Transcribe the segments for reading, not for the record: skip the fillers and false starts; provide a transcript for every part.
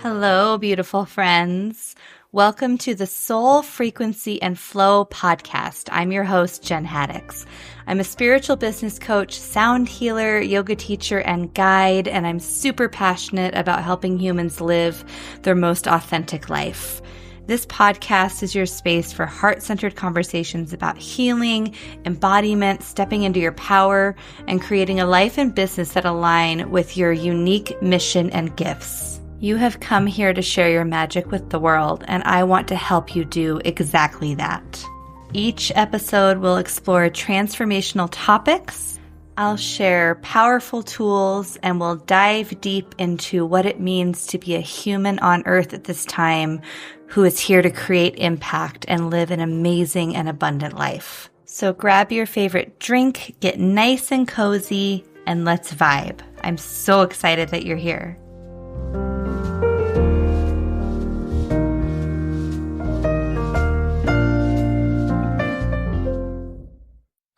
Hello, beautiful friends. Welcome to the Soul Frequency and Flow podcast. I'm your host, Jen Haddix. I'm a spiritual business coach, sound healer, yoga teacher, and guide, and I'm super passionate about helping humans live their most authentic life. This podcast is your space for heart-centered conversations about healing, embodiment, stepping into your power, and creating a life and business that align with your unique mission and gifts. You have come here to share your magic with the world, and I want to help you do exactly that. Each episode will explore transformational topics. I'll share powerful tools, and we'll dive deep into what it means to be a human on earth at this time who is here to create impact and live an amazing and abundant life. So grab your favorite drink, get nice and cozy, and let's vibe. I'm so excited that you're here.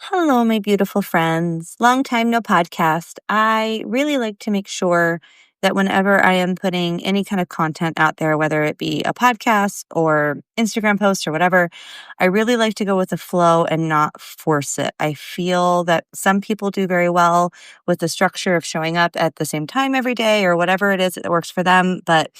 Hello, my beautiful friends. Long time no podcast. I really like to make sure that whenever I am putting any kind of content out there, whether it be a podcast or Instagram post or whatever, I really like to go with the flow and not force it. I feel that some people do very well with the structure of showing up at the same time every day or whatever it is that works for them. But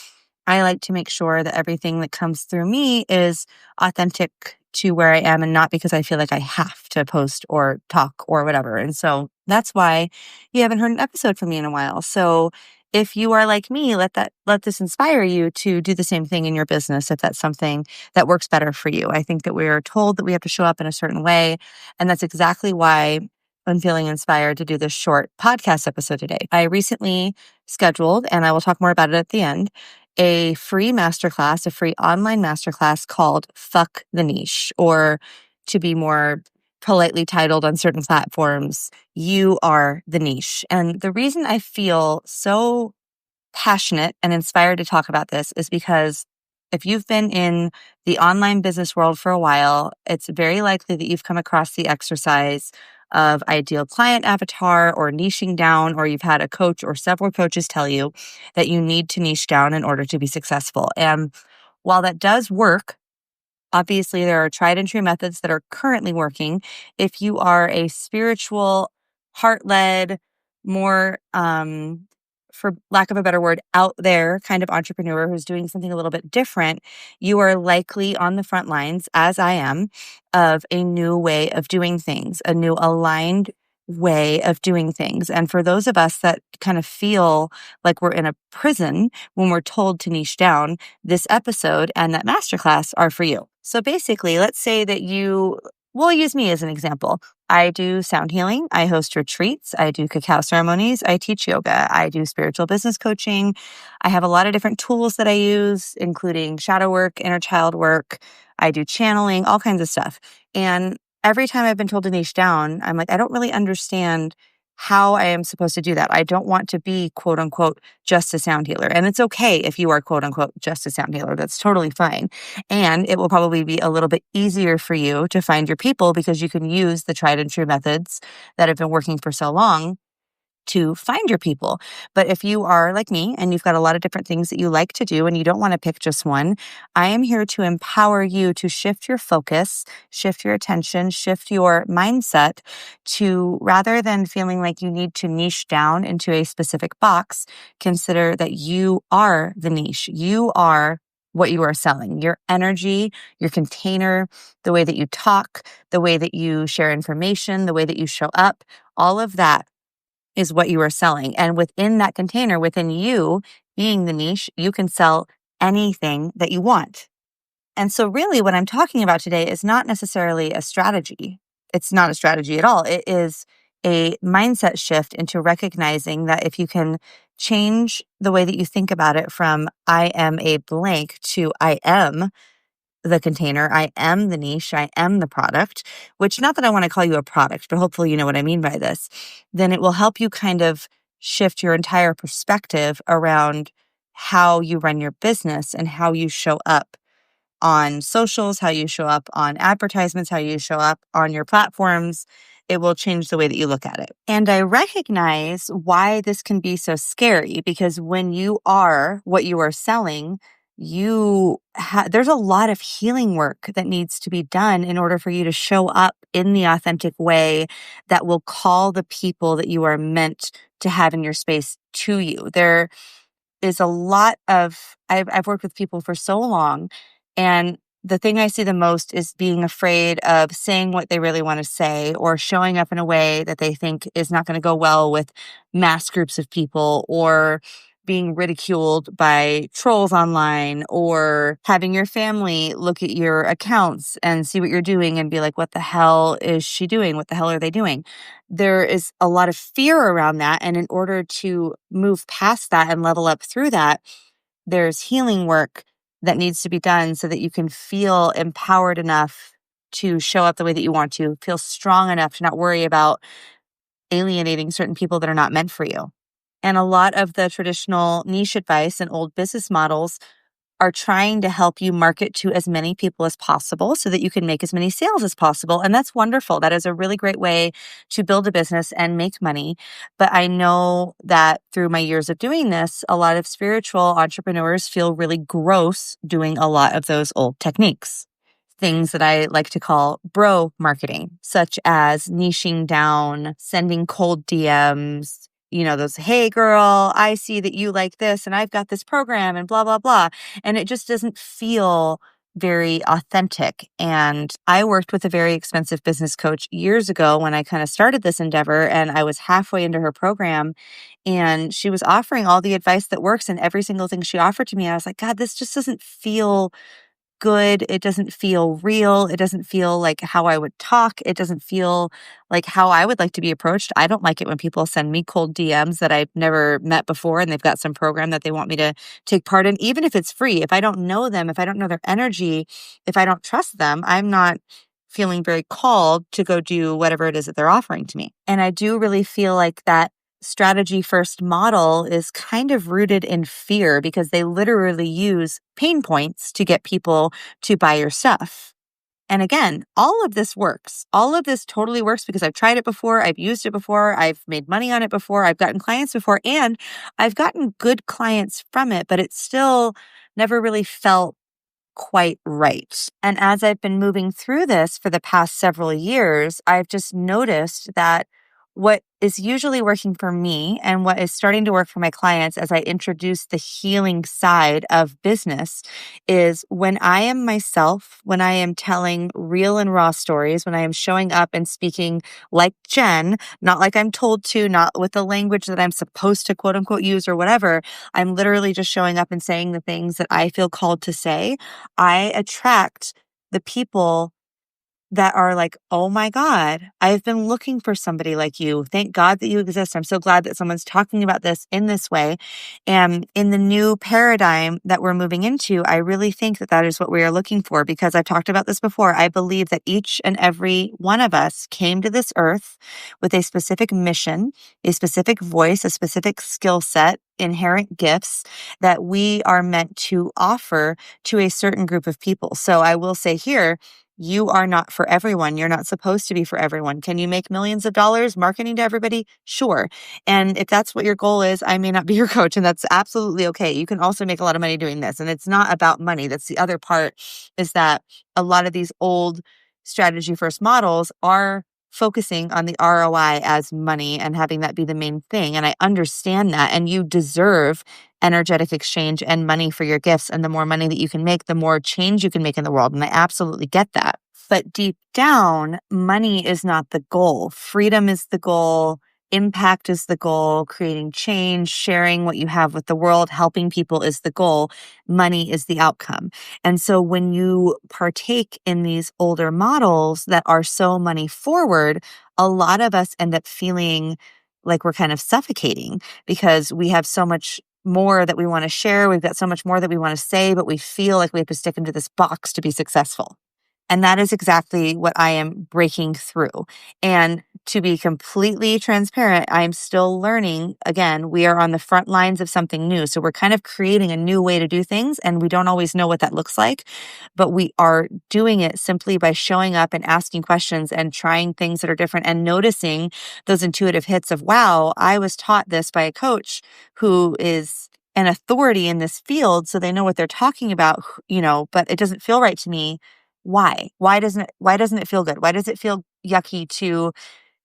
I like to make sure that everything that comes through me is authentic to where I am and not because I feel like I have to post or talk or whatever. And so that's why you haven't heard an episode from me in a while. So if you are like me, let this inspire you to do the same thing in your business if that's something that works better for you. I think that we are told that we have to show up in a certain way. And that's exactly why I'm feeling inspired to do this short podcast episode today. I recently scheduled, and I will talk more about it at the end, a free masterclass, a free online masterclass called Fuck the Niche, or to be more politely titled on certain platforms, You Are the Niche. And the reason I feel so passionate and inspired to talk about this is because if you've been in the online business world for a while, it's very likely that you've come across the exercise of ideal client avatar or niching down, or you've had a coach or several coaches tell you that you need to niche down in order to be successful. And while that does work, obviously there are tried and true methods that are currently working. If you are a spiritual, heart-led, more, for lack of a better word, out there kind of entrepreneur who's doing something a little bit different, you are likely on the front lines, as I am, of a new way of doing things, a new aligned way of doing things. And for those of us that kind of feel like we're in a prison when we're told to niche down, this episode and that masterclass are for you. So basically, let's say that we'll use me as an example. I do sound healing. I host retreats. I do cacao ceremonies. I teach yoga. I do spiritual business coaching. I have a lot of different tools that I use, including shadow work, inner child work. I do channeling, all kinds of stuff. And every time I've been told to niche down, I'm like, I don't really understand how I am supposed to do that. I don't want to be, quote unquote, just a sound healer. And it's okay if you are, quote unquote, just a sound healer. That's totally fine. And it will probably be a little bit easier for you to find your people because you can use the tried and true methods that have been working for so long to find your people. But if you are like me and you've got a lot of different things that you like to do and you don't want to pick just one, I am here to empower you to shift your focus, shift your attention, shift your mindset to, rather than feeling like you need to niche down into a specific box, consider that you are the niche. You are what you are selling, your energy, your container, the way that you talk, the way that you share information, the way that you show up, all of that is what you are selling. And within that container, within you being the niche, you can sell anything that you want. And so really what I'm talking about today is not necessarily a strategy. It's not a strategy at all. It is a mindset shift into recognizing that if you can change the way that you think about it from I am a blank to I am the container, I am the niche, I am the product, which not that I want to call you a product, but hopefully you know what I mean by this, then it will help you kind of shift your entire perspective around how you run your business and how you show up on socials, how you show up on advertisements, how you show up on your platforms, it will change the way that you look at it. And I recognize why this can be so scary, because when you are what you are selling, there's a lot of healing work that needs to be done in order for you to show up in the authentic way that will call the people that you are meant to have in your space to you. There is a lot of, I've worked with people for so long, and the thing I see the most is being afraid of saying what they really want to say, or showing up in a way that they think is not going to go well with mass groups of people, or being ridiculed by trolls online, or having your family look at your accounts and see what you're doing and be like, what the hell is she doing? What the hell are they doing? There is a lot of fear around that. And in order to move past that and level up through that, there's healing work that needs to be done so that you can feel empowered enough to show up the way that you want to, feel strong enough to not worry about alienating certain people that are not meant for you. And a lot of the traditional niche advice and old business models are trying to help you market to as many people as possible so that you can make as many sales as possible. And that's wonderful. That is a really great way to build a business and make money. But I know that through my years of doing this, a lot of spiritual entrepreneurs feel really gross doing a lot of those old techniques. Things that I like to call bro marketing, such as niching down, sending cold DMs, those, hey girl, I see that you like this and I've got this program and blah, blah, blah. And it just doesn't feel very authentic. And I worked with a very expensive business coach years ago when I kind of started this endeavor, and I was halfway into her program, and she was offering all the advice that works, and every single thing she offered to me, I was like, God, this just doesn't feel good. It doesn't feel real. It doesn't feel like how I would talk. It doesn't feel like how I would like to be approached. I don't like it when people send me cold DMs that I've never met before and they've got some program that they want me to take part in, even if it's free. If I don't know them, if I don't know their energy, if I don't trust them, I'm not feeling very called to go do whatever it is that they're offering to me. And I do really feel like that strategy first model is kind of rooted in fear, because they literally use pain points to get people to buy your stuff. And again, all of this works. All of this totally works because I've tried it before. I've used it before. I've made money on it before. I've gotten clients before, and I've gotten good clients from it, but it still never really felt quite right. And as I've been moving through this for the past several years, I've just noticed that what is usually working for me and what is starting to work for my clients as I introduce the healing side of business is when I am myself, when I am telling real and raw stories, when I am showing up and speaking like Jen, not like I'm told to, not with the language that I'm supposed to quote unquote use or whatever. I'm literally just showing up and saying the things that I feel called to say. I attract the people that are like, oh my God, I've been looking for somebody like you. Thank God that you exist. I'm so glad that someone's talking about this in this way. And in the new paradigm that we're moving into, I really think that that is what we are looking for, because I've talked about this before. I believe that each and every one of us came to this earth with a specific mission, a specific voice, a specific skill set, inherent gifts that we are meant to offer to a certain group of people. So I will say here, you are not for everyone. You're not supposed to be for everyone. Can you make millions of dollars marketing to everybody? Sure. And if that's what your goal is, I may not be your coach, and that's absolutely okay. You can also make a lot of money doing this. And it's not about money. That's the other part, is that a lot of these old strategy first models are focusing on the ROI as money and having that be the main thing. And I understand that. And you deserve energetic exchange and money for your gifts. And the more money that you can make, the more change you can make in the world. And I absolutely get that. But deep down, money is not the goal. Freedom is the goal. Impact is the goal. Creating change, sharing what you have with the world, helping people is the goal. Money is the outcome. And so when you partake in these older models that are so money forward, a lot of us end up feeling like we're kind of suffocating because we have so much more that we want to share. We've got so much more that we want to say, but we feel like we have to stick into this box to be successful. And that is exactly what I am breaking through. And to be completely transparent, I'm still learning. Again, we are on the front lines of something new. So we're kind of creating a new way to do things, and we don't always know what that looks like, but we are doing it simply by showing up and asking questions and trying things that are different and noticing those intuitive hits of, wow, I was taught this by a coach who is an authority in this field. So they know what they're talking about, but it doesn't feel right to me. Why? Why doesn't it feel good? Why does it feel yucky to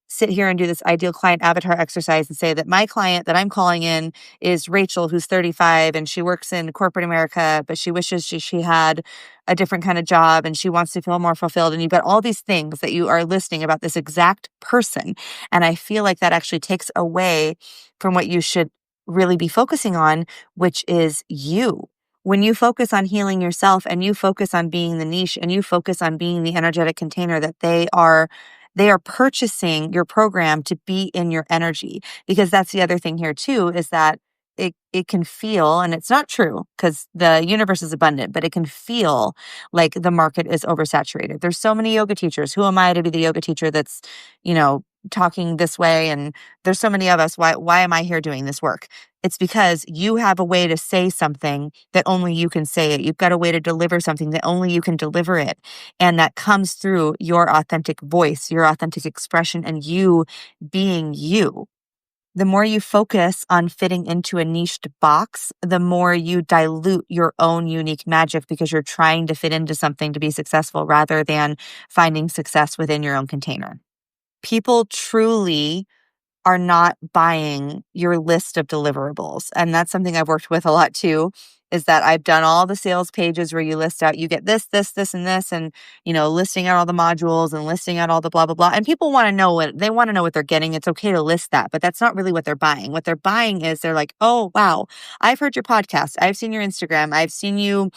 sit here and do this ideal client avatar exercise and say that my client that I'm calling in is Rachel, who's 35 and she works in corporate America, but she wishes she had a different kind of job and she wants to feel more fulfilled. And you've got all these things that you are listing about this exact person. And I feel like that actually takes away from what you should really be focusing on, which is you. When you focus on healing yourself and you focus on being the niche and you focus on being the energetic container that they are purchasing your program to be in your energy. Because that's the other thing here too, is that it can feel, and it's not true because the universe is abundant, but it can feel like the market is oversaturated. There's so many yoga teachers. Who am I to be the yoga teacher that's, talking this way? And there's so many of us. Why am I here doing this work? It's because you have a way to say something that only you can say it. You've got a way to deliver something that only you can deliver it. And that comes through your authentic voice, your authentic expression, and you being you. The more you focus on fitting into a niched box, the more you dilute your own unique magic because you're trying to fit into something to be successful rather than finding success within your own container. People truly are not buying your list of deliverables. And that's something I've worked with a lot too, is that I've done all the sales pages where you list out, you get this, this, this, and this, and, listing out all the modules and listing out all the blah, blah, blah. And people want to know what they're getting. It's okay to list that, but that's not really what they're buying. What they're buying is they're like, oh, wow, I've heard your podcast. I've seen your Instagram. I've seen you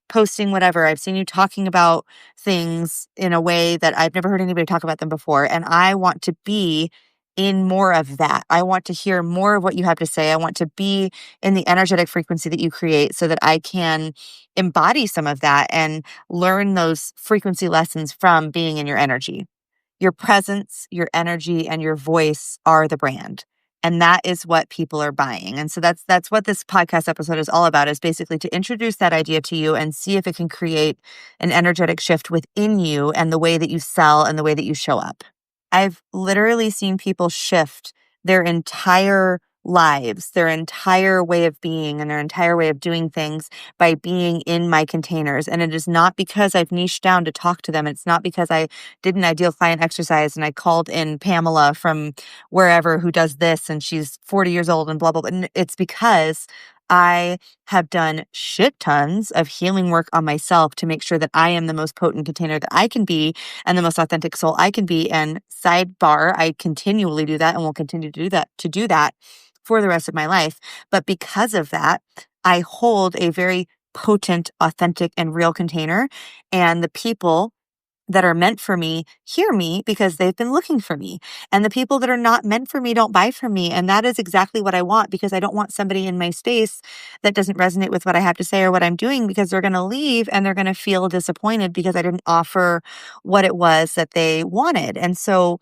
posting whatever. I've seen you talking about things in a way that I've never heard anybody talk about them before. And I want to be in more of that. I want to hear more of what you have to say. I want to be in the energetic frequency that you create so that I can embody some of that and learn those frequency lessons from being in your energy. Your presence, your energy, and your voice are the brand. And that is what people are buying. And so that's what this podcast episode is all about, is basically to introduce that idea to you and see if it can create an energetic shift within you and the way that you sell and the way that you show up. I've literally seen people shift their entire lives, their entire way of being, and their entire way of doing things by being in my containers. And it is not because I've niched down to talk to them. It's not because I did an ideal client exercise and I called in Pamela from wherever who does this and she's 40 years old and blah, blah, blah. And it's because I have done shit tons of healing work on myself to make sure that I am the most potent container that I can be and the most authentic soul I can be. And sidebar, I continually do that and will continue to do that for the rest of my life. But because of that, I hold a very potent, authentic, and real container. And the people that are meant for me hear me because they've been looking for me. And the people that are not meant for me don't buy from me. And that is exactly what I want, because I don't want somebody in my space that doesn't resonate with what I have to say or what I'm doing, because they're going to leave and they're going to feel disappointed because I didn't offer what it was that they wanted. And so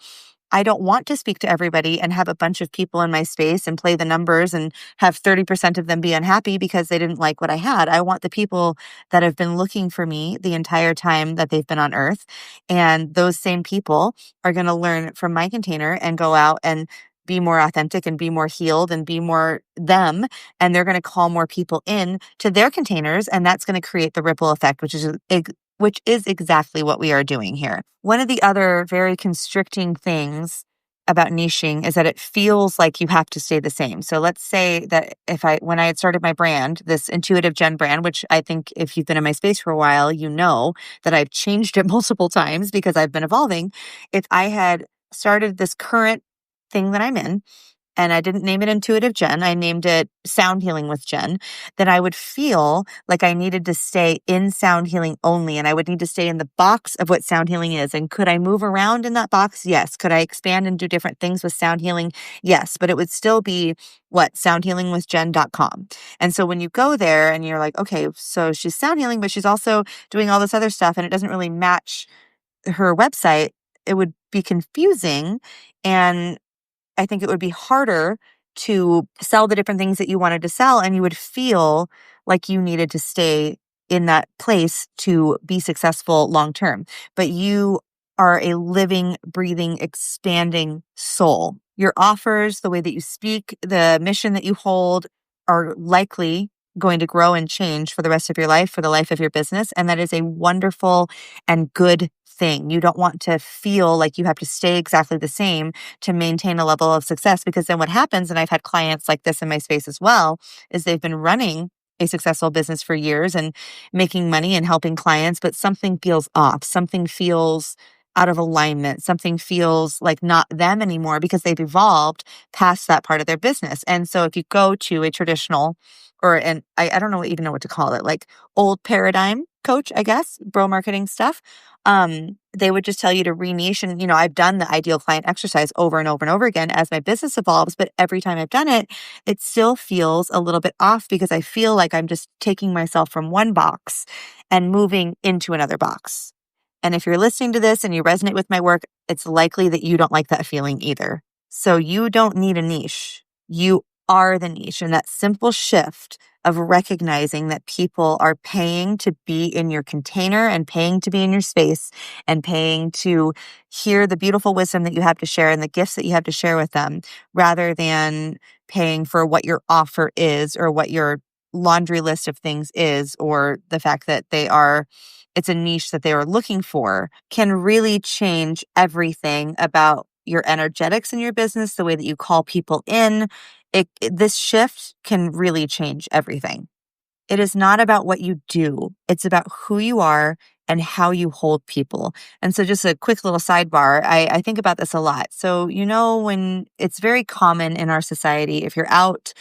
I don't want to speak to everybody and have a bunch of people in my space and play the numbers and have 30% of them be unhappy because they didn't like what I had. I want the people that have been looking for me the entire time that they've been on earth. And those same people are going to learn from my container and go out and be more authentic and be more healed and be more them. And they're going to call more people in to their containers. And that's going to create the ripple effect, which is exactly what we are doing here. One of the other very constricting things about niching is that it feels like you have to stay the same. So let's say that when I had started my brand, this Intuitive Jen brand, which I think if you've been in my space for a while, you know that I've changed it multiple times because I've been evolving. If I had started this current thing that I'm in, and I didn't name it Intuitive Jen, I named it Sound Healing with Jen, then I would feel like I needed to stay in sound healing only. And I would need to stay in the box of what sound healing is. And could I move around in that box? Yes. Could I expand and do different things with sound healing? Yes. But it would still be soundhealingwithjen.com. And so when you go there and you're like, okay, so she's sound healing, but she's also doing all this other stuff and it doesn't really match her website, it would be confusing, and I think it would be harder to sell the different things that you wanted to sell, and you would feel like you needed to stay in that place to be successful long term. But you are a living, breathing, expanding soul. Your offers, the way that you speak, the mission that you hold are likely going to grow and change for the rest of your life, for the life of your business. And that is a wonderful and good thing. You don't want to feel like you have to stay exactly the same to maintain a level of success, because then what happens, and I've had clients like this in my space as well, is they've been running a successful business for years and making money and helping clients, but something feels off. Something feels out of alignment. Something feels like not them anymore because they've evolved past that part of their business. And so if you go to a traditional I don't know even know what to call it, like old paradigm coach, I guess, bro marketing stuff, they would just tell you to re-niche. And, I've done the ideal client exercise over and over and over again as my business evolves. But every time I've done it, it still feels a little bit off because I feel like I'm just taking myself from one box and moving into another box. And if you're listening to this and you resonate with my work, it's likely that you don't like that feeling either. So you don't need a niche. You are the niche. And that simple shift of recognizing that people are paying to be in your container and paying to be in your space and paying to hear the beautiful wisdom that you have to share and the gifts that you have to share with them, rather than paying for what your offer is or what your laundry list of things is, or the fact that it's a niche that they are looking for, can really change everything about your energetics in your business, the way that you call people in. This shift can really change everything. It is not about what you do. It's about who you are and how you hold people. And so just a quick little sidebar, I think about this a lot. So, when it's very common in our society, if you're out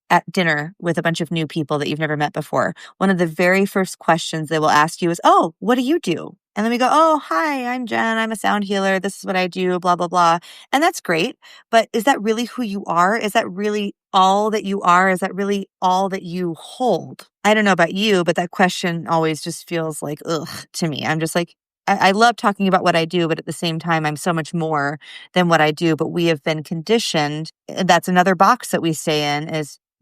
at dinner with a bunch of new people that you've never met before, one of the very first questions they will ask you is, "Oh, what do you do?" And then we go, "Oh, hi, I'm Jen. I'm a sound healer. This is what I do, blah, blah, blah." And that's great. But is that really who you are? Is that really all that you are? Is that really all that you hold? I don't know about you, but that question always just feels like, ugh, to me. I'm just like, I love talking about what I do, but at the same time, I'm so much more than what I do. But we have been conditioned. That's another box that we stay in.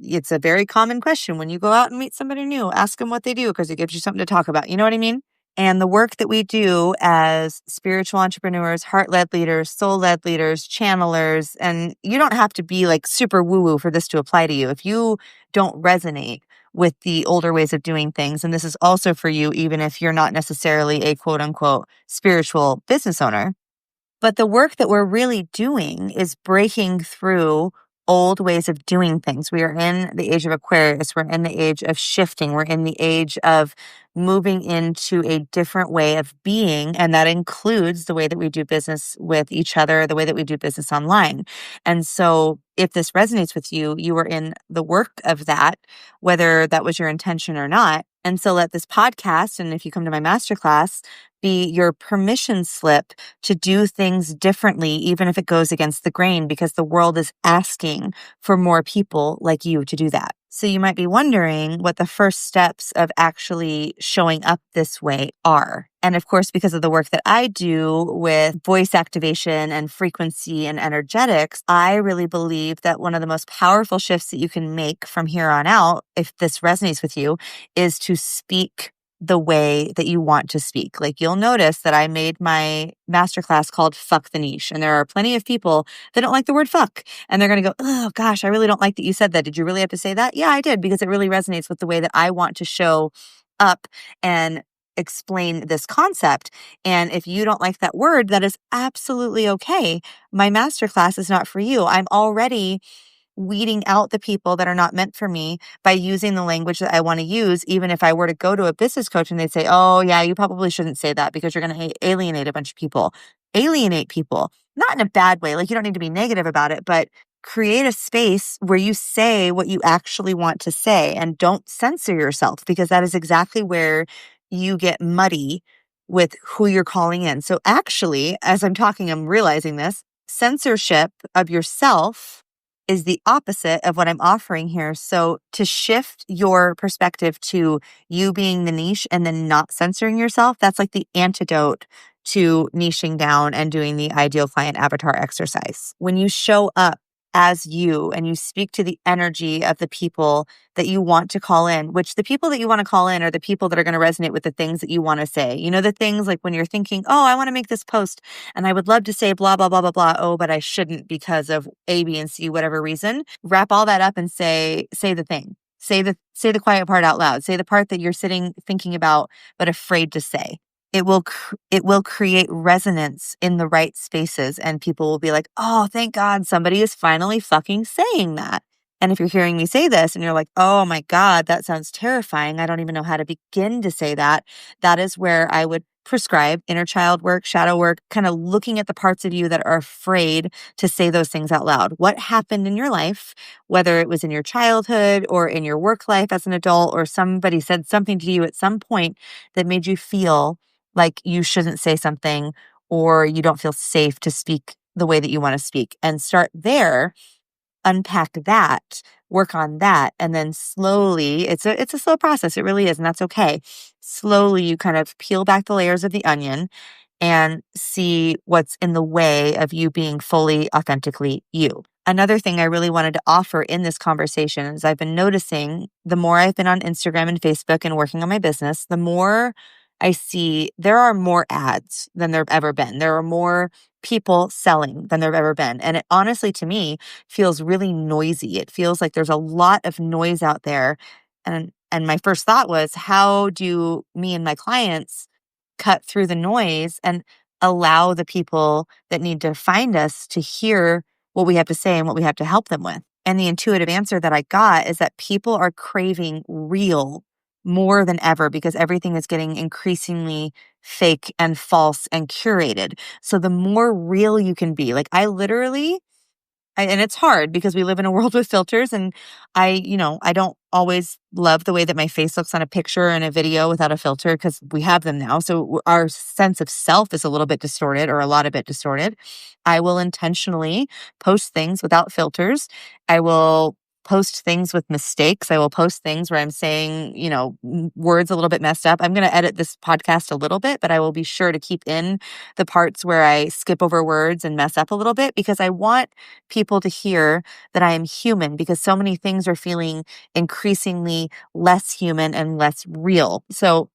It's a very common question when you go out and meet somebody new. Ask them what they do because it gives you something to talk about. You know what I mean? And the work that we do as spiritual entrepreneurs, heart-led leaders, soul-led leaders, channelers, and you don't have to be like super woo-woo for this to apply to you. If you don't resonate with the older ways of doing things, and this is also for you, even if you're not necessarily a quote-unquote spiritual business owner. But the work that we're really doing is breaking through old ways of doing things. We are in the age of Aquarius. We're in the age of shifting. We're in the age of moving into a different way of being. And that includes the way that we do business with each other, the way that we do business online. And so if this resonates with you, you are in the work of that, whether that was your intention or not. And so let this podcast, and if you come to my masterclass, be your permission slip to do things differently, even if it goes against the grain, because the world is asking for more people like you to do that. So you might be wondering what the first steps of actually showing up this way are. And of course, because of the work that I do with voice activation and frequency and energetics, I really believe that one of the most powerful shifts that you can make from here on out, if this resonates with you, is to speak the way that you want to speak. Like, you'll notice that I made my masterclass called Fuck the Niche. And there are plenty of people that don't like the word fuck. And they're going to go, "Oh gosh, I really don't like that you said that. Did you really have to say that?" Yeah, I did, because it really resonates with the way that I want to show up and explain this concept. And if you don't like that word, that is absolutely okay. My masterclass is not for you. I'm already weeding out the people that are not meant for me by using the language that I want to use. Even if I were to go to a business coach and they'd say, "Oh yeah, you probably shouldn't say that because you're going to alienate a bunch of people." Alienate people, not in a bad way. Like, you don't need to be negative about it, but create a space where you say what you actually want to say and don't censor yourself, because that is exactly where you get muddy with who you're calling in. So actually, as I'm talking, I'm realizing this censorship of yourself is the opposite of what I'm offering here. So to shift your perspective to you being the niche and then not censoring yourself, that's like the antidote to niching down and doing the ideal client avatar exercise. When you show up as you and you speak to the energy of the people that you want to call in, which the people that you want to call in are the people that are going to resonate with the things that you want to say. You know, the things like when you're thinking, oh, I want to make this post and I would love to say blah, blah, blah, blah, blah. Oh, but I shouldn't because of A, B, and C, whatever reason. Wrap all that up and say the thing. Say the quiet part out loud. Say the part that you're sitting thinking about, but afraid to say. It will create resonance in the right spaces, and people will be like, oh, thank God somebody is finally fucking saying that. And if you're hearing me say this and you're like, oh my God, that sounds terrifying. I don't even know how to begin to say that. That is where I would prescribe inner child work, shadow work, kind of looking at the parts of you that are afraid to say those things out loud. What happened in your life, whether it was in your childhood or in your work life as an adult, or somebody said something to you at some point that made you feel like you shouldn't say something or you don't feel safe to speak the way that you want to speak, and start there, unpack that, work on that. And then slowly, it's a slow process. It really is. And that's okay. Slowly, you kind of peel back the layers of the onion and see what's in the way of you being fully, authentically you. Another thing I really wanted to offer in this conversation is I've been noticing the more I've been on Instagram and Facebook and working on my business, the more I see there are more ads than there have ever been. There are more people selling than there have ever been. And it honestly, to me, feels really noisy. It feels like there's a lot of noise out there. And my first thought was, how do me and my clients cut through the noise and allow the people that need to find us to hear what we have to say and what we have to help them with? And the intuitive answer that I got is that people are craving real more than ever because everything is getting increasingly fake and false and curated. So the more real you can be, like and it's hard because we live in a world with filters, and I don't always love the way that my face looks on a picture and a video without a filter because we have them now. So our sense of self is a little bit distorted, or a lot of it distorted. I will intentionally post things without filters. I will post things with mistakes. I will post things where I'm saying, words a little bit messed up. I'm going to edit this podcast a little bit, but I will be sure to keep in the parts where I skip over words and mess up a little bit, because I want people to hear that I am human, because so many things are feeling increasingly less human and less real. So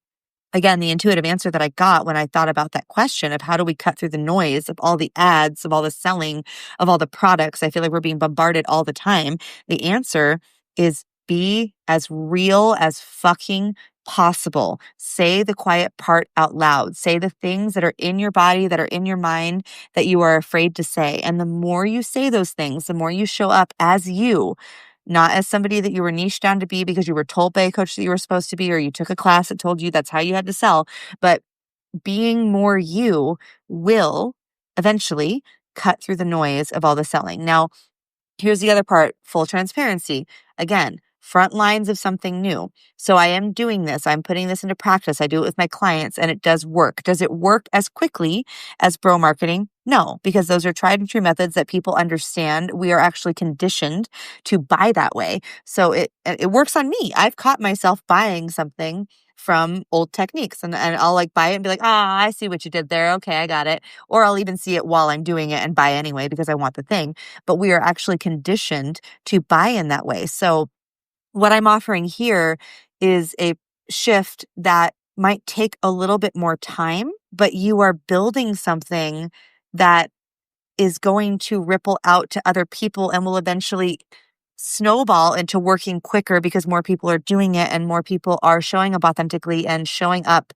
again, the intuitive answer that I got when I thought about that question of how do we cut through the noise of all the ads, of all the selling, of all the products, I feel like we're being bombarded all the time. The answer is be as real as fucking possible. Say the quiet part out loud. Say the things that are in your body, that are in your mind, that you are afraid to say. And the more you say those things, the more you show up as you, not as somebody that you were niched down to be because you were told by a coach that you were supposed to be, or you took a class that told you that's how you had to sell. But being more you will eventually cut through the noise of all the selling. Now, here's the other part, full transparency. Again, front lines of something new. So I am doing this. I'm putting this into practice. I do it with my clients and it does work. Does it work as quickly as bro marketing? No, because those are tried and true methods that people understand. We are actually conditioned to buy that way. So it works on me. I've caught myself buying something from old techniques, and I'll buy it and be like, I see what you did there. Okay, I got it. Or I'll even see it while I'm doing it and buy anyway because I want the thing. But we are actually conditioned to buy in that way. So what I'm offering here is a shift that might take a little bit more time, but you are building something that is going to ripple out to other people and will eventually snowball into working quicker because more people are doing it and more people are showing up authentically and showing up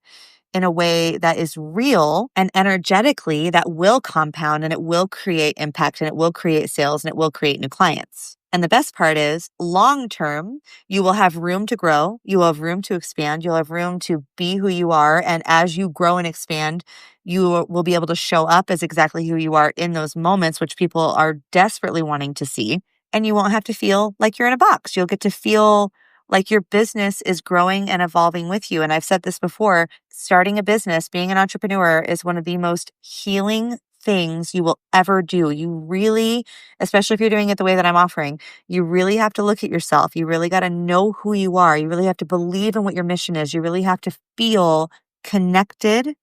in a way that is real and energetically that will compound, and it will create impact, and it will create sales, and it will create new clients. And the best part is, long term, you will have room to grow. You will have room to expand. You'll have room to be who you are. And as you grow and expand, you will be able to show up as exactly who you are in those moments, which people are desperately wanting to see. And you won't have to feel like you're in a box. You'll get to feel like your business is growing and evolving with you. And I've said this before, starting a business, being an entrepreneur is one of the most healing things you will ever do. You really, especially if you're doing it the way that I'm offering, you really have to look at yourself. You really got to know who you are. You really have to believe in what your mission is. You really have to feel connected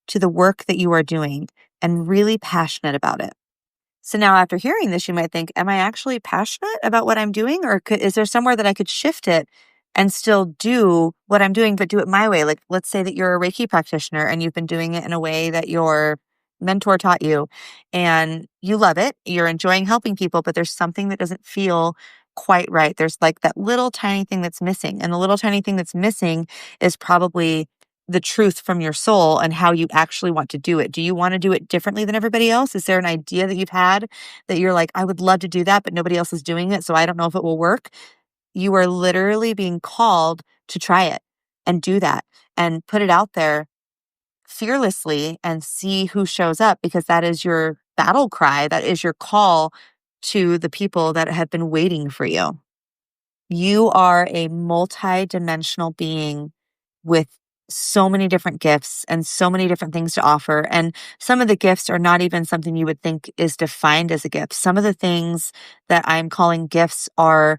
to the work that you are doing and really passionate about it. So now after hearing this, you might think, am I actually passionate about what I'm doing? Or is there somewhere that I could shift it and still do what I'm doing, but do it my way? Like, let's say that you're a Reiki practitioner and you've been doing it in a way that your mentor taught you and you love it. You're enjoying helping people, but there's something that doesn't feel quite right. There's like that little tiny thing that's missing. And the little tiny thing that's missing is probably the truth from your soul and how you actually want to do it. Do you want to do it differently than everybody else? Is there an idea that you've had that you're like, I would love to do that, but nobody else is doing it, so I don't know if it will work? You are literally being called to try it and do that and put it out there fearlessly and see who shows up, because that is your battle cry. That is your call to the people that have been waiting for you. You are a multi-dimensional being with so many different gifts and so many different things to offer. And some of the gifts are not even something you would think is defined as a gift. Some of the things that I'm calling gifts are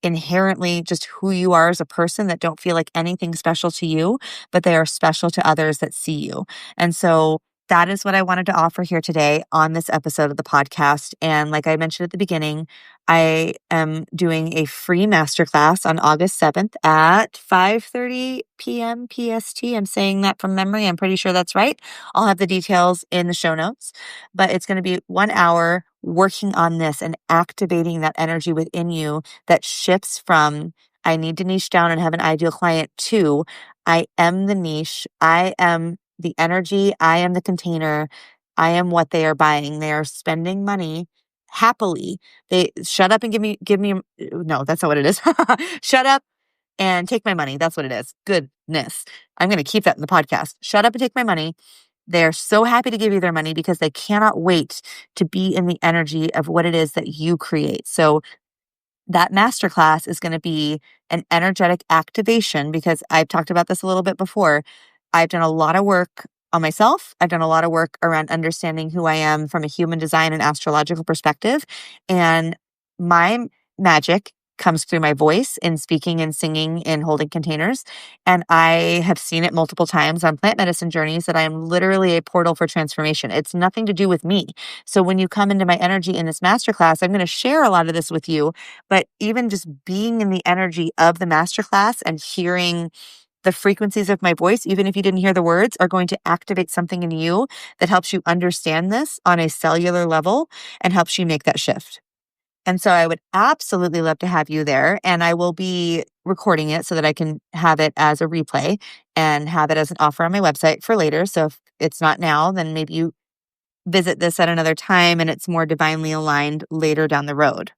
inherently just who you are as a person, that don't feel like anything special to you, but they are special to others that see you. And so that is what I wanted to offer here today on this episode of the podcast. And like I mentioned at the beginning, I am doing a free masterclass on August 7th at 5:30 p.m. PST. I'm saying that from memory. I'm pretty sure that's right. I'll have the details in the show notes, but it's going to be 1 hour working on this and activating that energy within you that shifts from I need to niche down and have an ideal client to I am the niche. I am the energy. I am the container. I am what they are buying. They are spending money happily. They shut up and give me, no, that's not what it is. Shut up and take my money. That's what it is. Goodness. I'm going to keep that in the podcast. Shut up and take my money. They're so happy to give you their money because they cannot wait to be in the energy of what it is that you create. So that masterclass is going to be an energetic activation, because I've talked about this a little bit before. I've done a lot of work on myself. I've done a lot of work around understanding who I am from a human design and astrological perspective. And my magic comes through my voice in speaking and singing and holding containers. And I have seen it multiple times on plant medicine journeys that I am literally a portal for transformation. It's nothing to do with me. So when you come into my energy in this masterclass, I'm going to share a lot of this with you, but even just being in the energy of the masterclass and hearing the frequencies of my voice, even if you didn't hear the words, are going to activate something in you that helps you understand this on a cellular level and helps you make that shift. And so I would absolutely love to have you there. And I will be recording it so that I can have it as a replay and have it as an offer on my website for later. So if it's not now, then maybe you visit this at another time and it's more divinely aligned later down the road.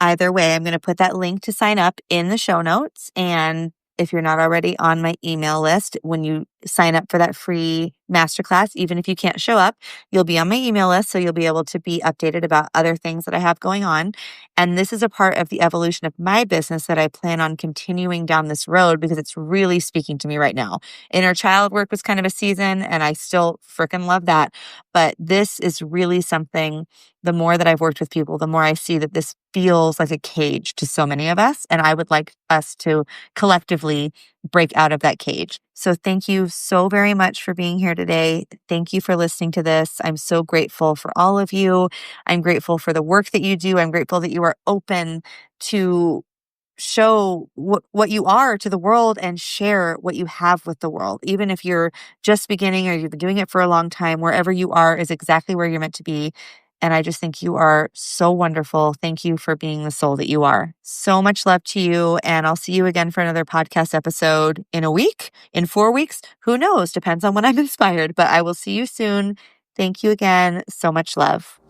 Either way, I'm going to put that link to sign up in the show notes. And if you're not already on my email list, when you sign up for that free masterclass, even if you can't show up, you'll be on my email list. So you'll be able to be updated about other things that I have going on. And this is a part of the evolution of my business that I plan on continuing down this road, because it's really speaking to me right now. Inner child work was kind of a season and I still freaking love that. But this is really something, the more that I've worked with people, the more I see that this feels like a cage to so many of us. And I would like us to collectively break out of that cage. So thank you so very much for being here today. Thank you for listening to this. I'm so grateful for all of you. I'm grateful for the work that you do. I'm grateful that you are open to show what you are to the world and share what you have with the world. Even if you're just beginning or you've been doing it for a long time, wherever you are is exactly where you're meant to be. And I just think you are so wonderful. Thank you for being the soul that you are. So much love to you. And I'll see you again for another podcast episode in a week, in 4 weeks. Who knows? Depends on when I'm inspired, but I will see you soon. Thank you again. So much love.